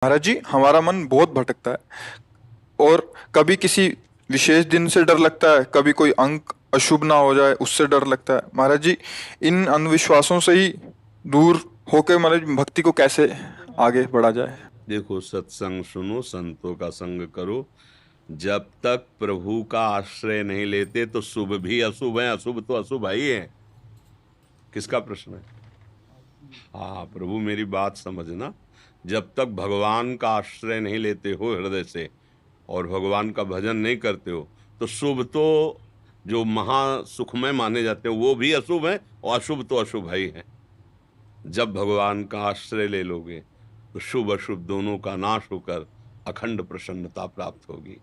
महाराज जी, हमारा मन बहुत भटकता है। और कभी किसी विशेष दिन से डर लगता है, कभी कोई अंक अशुभ ना हो जाए उससे डर लगता है। महाराज जी, इन अंधविश्वासों से ही दूर होकर महाराज भक्ति को कैसे आगे बढ़ा जाए। देखो, सत्संग सुनो, संतों का संग करो। जब तक प्रभु का आश्रय नहीं लेते तो शुभ भी अशुभ है, अशुभ तो अशुभ ही है। किसका प्रश्न है? हाँ, प्रभु मेरी बात समझना। जब तक भगवान का आश्रय नहीं लेते हो हृदय से और भगवान का भजन नहीं करते हो तो शुभ तो जो महा सुखमय माने जाते हैं वो भी अशुभ है और अशुभ तो अशुभ ही है। जब भगवान का आश्रय ले लोगे तो शुभ अशुभ दोनों का नाश होकर अखंड प्रसन्नता प्राप्त होगी।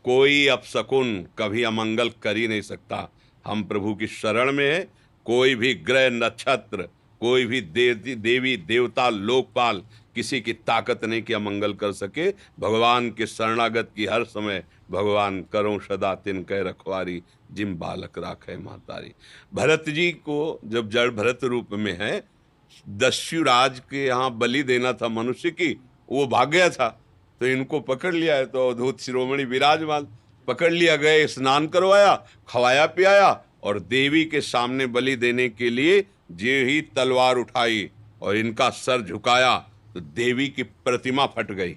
कोई अपशकुन कभी अमंगल कर ही नहीं सकता। हम प्रभु की शरण में है। कोई भी ग्रह नक्षत्र, कोई भी देवी देवता लोकपाल किसी की ताकत नहीं कि अमंगल कर सके। भगवान के शरणागत की हर समय भगवान करो सदा तिनके रखवारी, जिम बालक राखे मातारी। भरत जी को जब जड़ भरत रूप में है, दस्युराज के यहाँ बलि देना था मनुष्य की, वो भाग गया था तो इनको पकड़ लिया है। तो अवधूत शिरोमणि विराजमान पकड़ लिया, गए, स्नान करवाया, खवाया पियाया और देवी के सामने बलि देने के लिए जे ही तलवार उठाई और इनका सर झुकाया तो देवी की प्रतिमा फट गई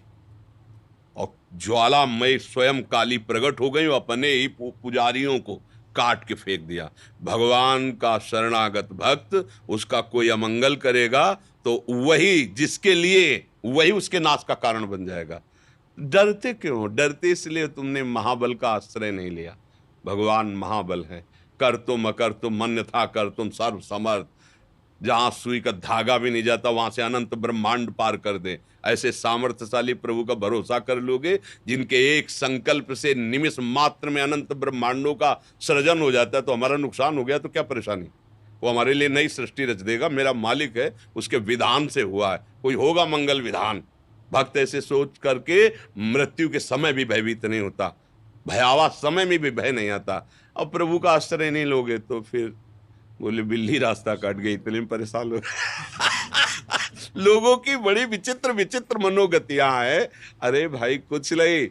और ज्वालामय स्वयं काली प्रकट हो गई और अपने ही पुजारियों को काट के फेंक दिया। भगवान का शरणागत भक्त उसका कोई अमंगल करेगा तो वही जिसके लिए वही उसके नाश का कारण बन जाएगा। डरते क्यों? डरते इसलिए तुमने महाबल का आश्रय नहीं लिया। भगवान महाबल है। कर तुम अकर तुम अन्यथा कर तुम सर्व समर्थ। जहां सुई का धागा भी नहीं जाता वहां से अनंत ब्रह्मांड पार कर दे। ऐसे सामर्थ्यशाली प्रभु का भरोसा कर लोगे जिनके एक संकल्प से निमिष मात्र में अनंत ब्रह्मांडों का सृजन हो जाता है। तो हमारा नुकसान हो गया तो क्या परेशानी? वो हमारे लिए नई सृष्टि रच देगा। मेरा मालिक है, उसके विधान से हुआ है। कोई होगा मंगल विधान। भक्त ऐसे सोच करके मृत्यु के समय भी भयभीत नहीं होता, भयावह समय में भी भय नहीं आता। अब प्रभु का आश्रय नहीं लोगे तो फिर बोले बिल्ली रास्ता काट गई, इतने में परेशान हो लोगों की बड़ी विचित्र विचित्र मनोगतियां हैं। अरे भाई कुछ नहीं।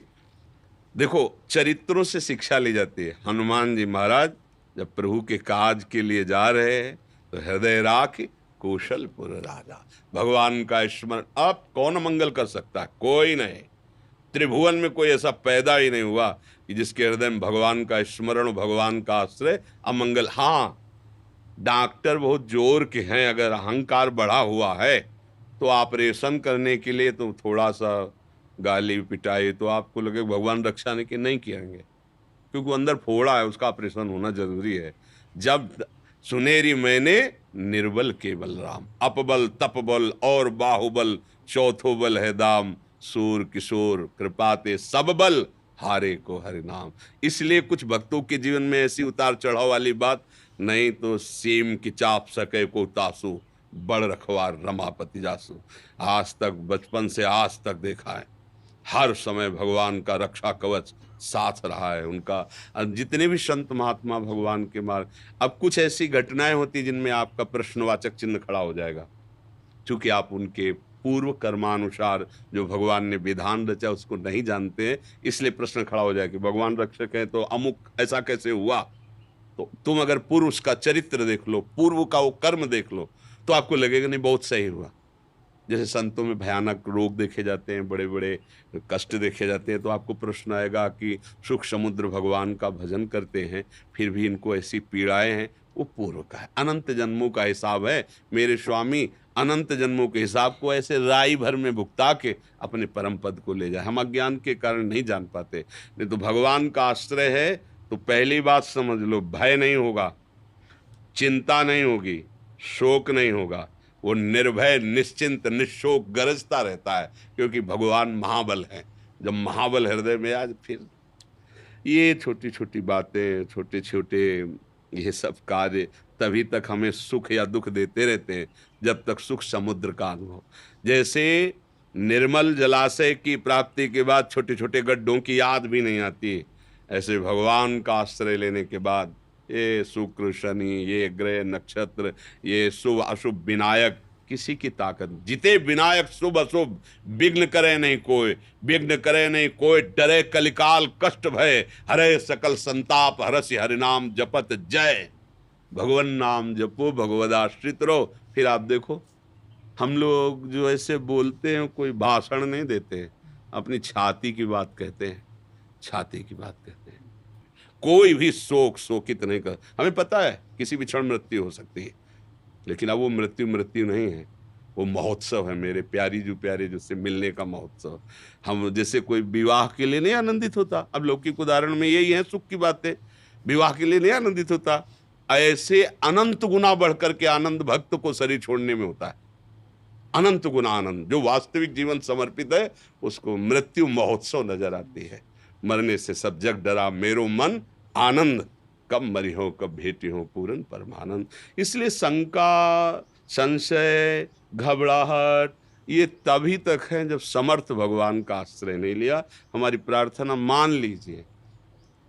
देखो, चरित्रों से शिक्षा ली जाती है। हनुमान जी महाराज जब प्रभु के काज के लिए जा रहे हैं तो हृदय राख कौशलपुर राजा। भगवान का स्मरण। अब कौन मंगल कर सकता है? कोई नहीं। त्रिभुवन में कोई ऐसा पैदा ही नहीं हुआ कि जिसके हृदय में भगवान का स्मरण, भगवान का आश्रय अमंगल। हाँ, डॉक्टर बहुत जोर के हैं, अगर अहंकार बढ़ा हुआ है तो ऑपरेशन करने के लिए तो थोड़ा सा गाली पिटाई तो आपको लगे भगवान रक्षा नहीं किएंगे, क्योंकि वो अंदर फोड़ा है, उसका ऑपरेशन होना जरूरी है। जब सुनेरी मैंने निर्बल के बलराम, अपबल तपबल और बाहुबल, चौथो बल है दाम, सूर किशोर कृपाते सब बल, हारे को हरि नाम। इसलिए कुछ भक्तों के जीवन में ऐसी उतार चढ़ाव वाली बात नहीं तो सीम की चाप सके को तासु, बड़ रखवार रमापति जासु। आज तक बचपन से आज तक देखा है, हर समय भगवान का रक्षा कवच साथ रहा है उनका। जितने भी संत महात्मा भगवान के मार्ग। अब कुछ ऐसी घटनाएं होती जिनमें आपका प्रश्नवाचक चिन्ह खड़ा हो जाएगा, क्योंकि आप उनके पूर्व कर्मानुसार जो भगवान ने विधान रचा उसको नहीं जानते हैं। इसलिए प्रश्न खड़ा हो जाए कि भगवान रक्षक है तो अमुक ऐसा कैसे हुआ। तो तुम अगर पूर्व का चरित्र देख लो, पूर्व का वो कर्म देख लो, तो आपको लगेगा नहीं बहुत सही हुआ। जैसे संतों में भयानक रोग देखे जाते हैं, बड़े बड़े कष्ट देखे जाते हैं, तो आपको प्रश्न आएगा कि सुख समुद्र भगवान का भजन करते हैं फिर भी इनको ऐसी पीड़ाएं हैं। वो पूर्व का है, अनंत जन्मों का हिसाब है। मेरे स्वामी अनंत जन्मों के हिसाब को ऐसे राई भर में भुगता के अपने परम पद को ले जाए। हम अज्ञान के कारण नहीं जान पाते। नहीं तो भगवान का आश्रय है तो पहली बात समझ लो, भय नहीं होगा, चिंता नहीं होगी, शोक नहीं होगा। वो निर्भय निश्चिंत निशोक गरजता रहता है, क्योंकि भगवान महाबल है। जब महाबल हृदय में आज फिर ये छोटी छोटी बातें, छोटे छोटे ये सब कार्य तभी तक हमें सुख या दुख देते रहते हैं जब तक सुख समुद्र का अनुभव। जैसे निर्मल जलाशय की प्राप्ति के बाद छोटे छोटे गड्ढों की याद भी नहीं आती, ऐसे भगवान का आश्रय लेने के बाद ये शुक्र शनि, ये ग्रह नक्षत्र, ये शुभ अशुभ विनायक किसी की ताकत। जिते विनायक शुभ अशुभ, विघ्न करे नहीं कोई, विघ्न करे नहीं कोई, डरे कलिकाल कष्ट भय, हरे सकल संताप, हरसि हरिनाम जपत जय। भगवन नाम जपो, भगवदाश्रित रहो। फिर आप देखो, हम लोग जो ऐसे बोलते हैं, कोई भाषण नहीं देते हैं, अपनी छाती की बात कहते हैं, छाती की बात कहते हैं। कोई भी शोकित नहीं कर। हमें पता है किसी भी क्षण मृत्यु हो सकती है, लेकिन अब वो मृत्यु नहीं है, वो महोत्सव है मेरे प्यारी जो प्यारे जो से मिलने का महोत्सव। हम जैसे कोई विवाह के लिए नहीं आनंदित होता, अब लौकिक उदाहरण में यही है सुख की बातें, विवाह के लिए नहीं आनंदित होता, ऐसे अनंत गुना बढ़कर के आनंद भक्त को शरीर छोड़ने में होता है। अनंत गुना आनंद, जो वास्तविक जीवन समर्पित है उसको मृत्यु महोत्सव नजर आती है। मरने से सब जग डरा मेरो मन आनंद, कब मरी हो कब भेटी हो पूर्ण परमानंद। इसलिए शंका, संशय, घबराहट ये तभी तक है जब समर्थ भगवान का आश्रय नहीं लिया। हमारी प्रार्थना मान लीजिए,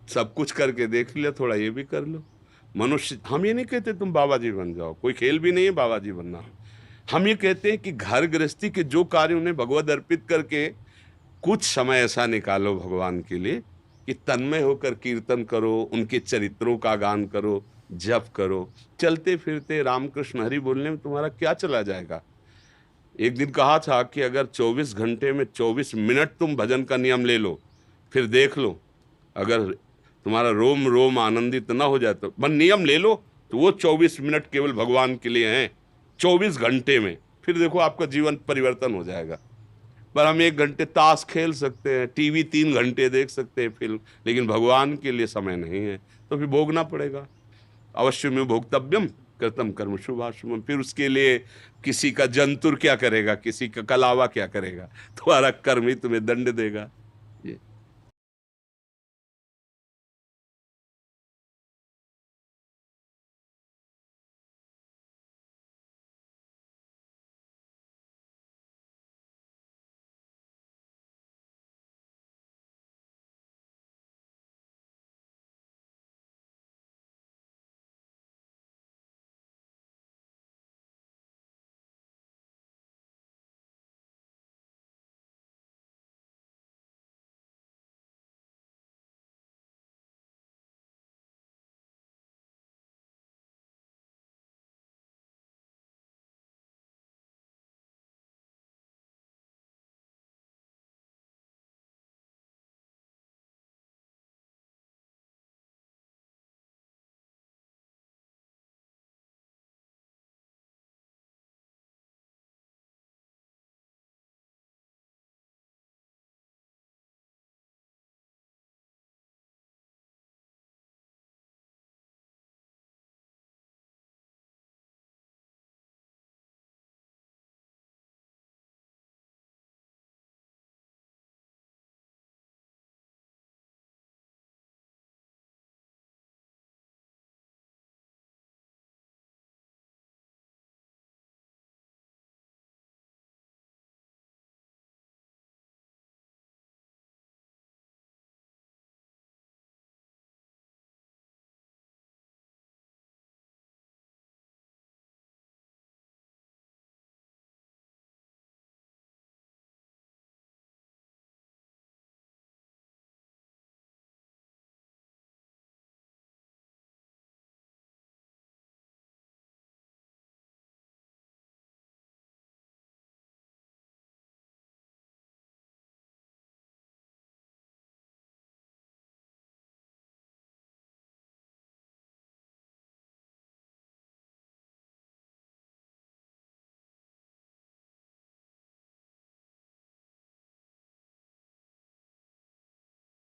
सब कुछ करके देख लिया, थोड़ा ये भी कर लो। मनुष्य, हम ये नहीं कहते तुम बाबा जी बन जाओ, कोई खेल भी नहीं है बाबा जी बनना। हम ये कहते हैं कि घर गृहस्थी के जो कार्य उन्हें भगवत अर्पित करके कुछ समय ऐसा निकालो भगवान के लिए कि तन्मय होकर कीर्तन करो, उनके चरित्रों का गान करो, जप करो। चलते फिरते रामकृष्ण हरि बोलने में तुम्हारा क्या चला जाएगा। एक दिन कहा था कि अगर 24 घंटे में 24 मिनट तुम भजन का नियम ले लो, फिर देख लो, अगर तुम्हारा रोम रोम आनंदित ना हो जाए तो बस नियम ले लो, तो वो 24 मिनट केवल भगवान के लिए हैं 24 घंटे में, फिर देखो आपका जीवन परिवर्तन हो जाएगा। पर हम 1 घंटे ताश खेल सकते हैं, टीवी 3 घंटे देख सकते हैं फिल्म, लेकिन भगवान के लिए समय नहीं है, तो फिर भोगना पड़ेगा। अवश्य में भोक्तव्यम कृतम कर्म शुभाशुभम। फिर उसके लिए किसी का जंतुर क्या करेगा, किसी का कलावा क्या करेगा, तुम्हारा कर्म ही तुम्हें दंड देगा।